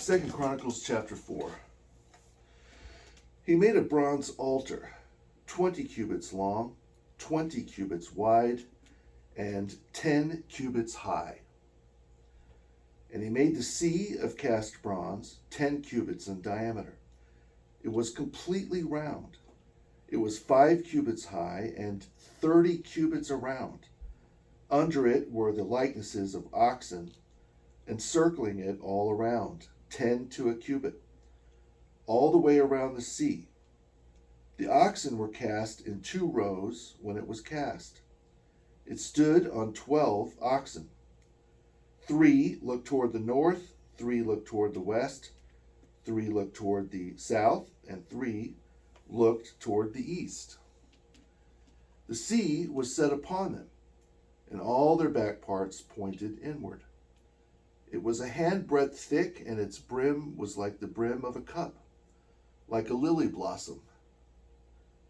2 Chronicles chapter 4. He made a bronze altar, 20 cubits long, 20 cubits wide, and 10 cubits high. And he made the sea of cast bronze, 10 cubits in diameter. It was completely round. It was 5 cubits high and 30 cubits around. Under it were the likenesses of oxen, encircling it all around, 10 to a cubit, all the way around the sea. The oxen were cast in 2 rows when it was cast. It stood on 12 oxen. 3 looked toward the north, 3 looked toward the west, 3 looked toward the south, and 3 looked toward the east. The sea was set upon them, and all their back parts pointed inward. It was a handbreadth thick, and its brim was like the brim of a cup, like a lily blossom.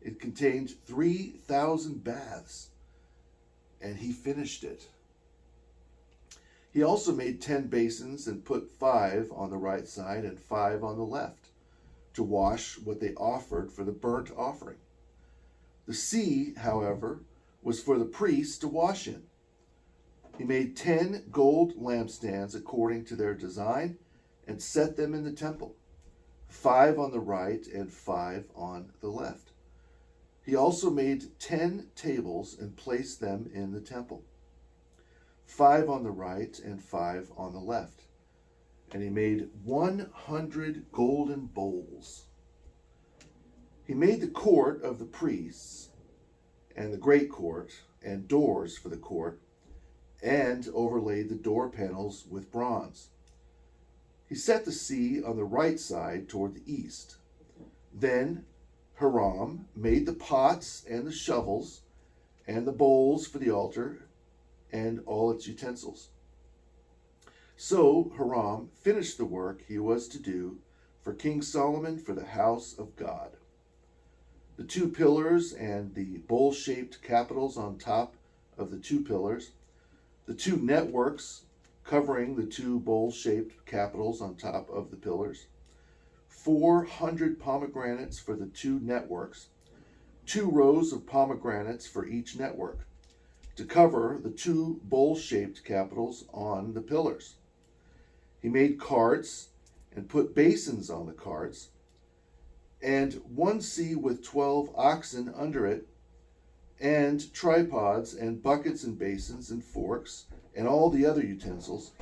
It contained 3,000 baths, and he finished it. He also made 10 basins and put 5 on the right side and 5 on the left to wash what they offered for the burnt offering. The sea, however, was for the priests to wash in. He made 10 gold lampstands according to their design and set them in the temple, 5 on the right and 5 on the left. He also made 10 tables and placed them in the temple, 5 on the right and 5 on the left. And he made 100 golden bowls. He made the court of the priests and the great court and doors for the court, and overlaid the door panels with bronze. He set the sea on the right side toward the east. Then Hiram made the pots and the shovels and the bowls for the altar and all its utensils. So Hiram finished the work he was to do for King Solomon for the house of God. The 2 pillars and the bowl-shaped capitals on top of the 2 pillars, the 2 networks covering the 2 bowl-shaped capitals on top of the pillars, 400 pomegranates for the 2 networks, 2 rows of pomegranates for each network, to cover the 2 bowl-shaped capitals on the pillars. He made carts and put basins on the carts, and 1 sea with 12 oxen under it, and tripods and buckets and basins and forks and all the other utensils.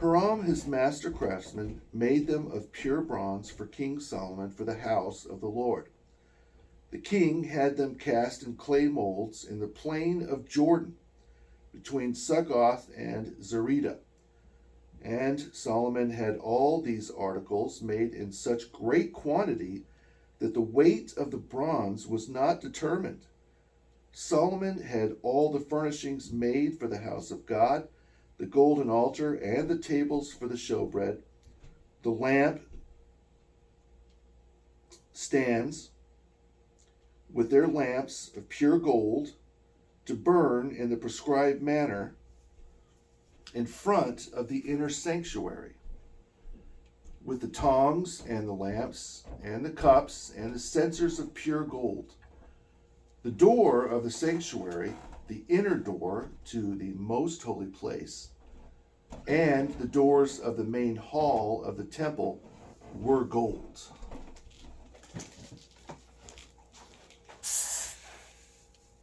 Hiram, his master craftsman, made them of pure bronze for King Solomon for the house of the Lord. The king had them cast in clay molds in the plain of Jordan, between Succoth and Zeredah. And Solomon had all these articles made in such great quantity that the weight of the bronze was not determined. Solomon had all the furnishings made for the house of God, the golden altar and the tables for the showbread, the lamp stands with their lamps of pure gold to burn in the prescribed manner in front of the inner sanctuary, with the tongs and the lamps and the cups and the censers of pure gold. The door of the sanctuary, the inner door to the most holy place, and the doors of the main hall of the temple were gold.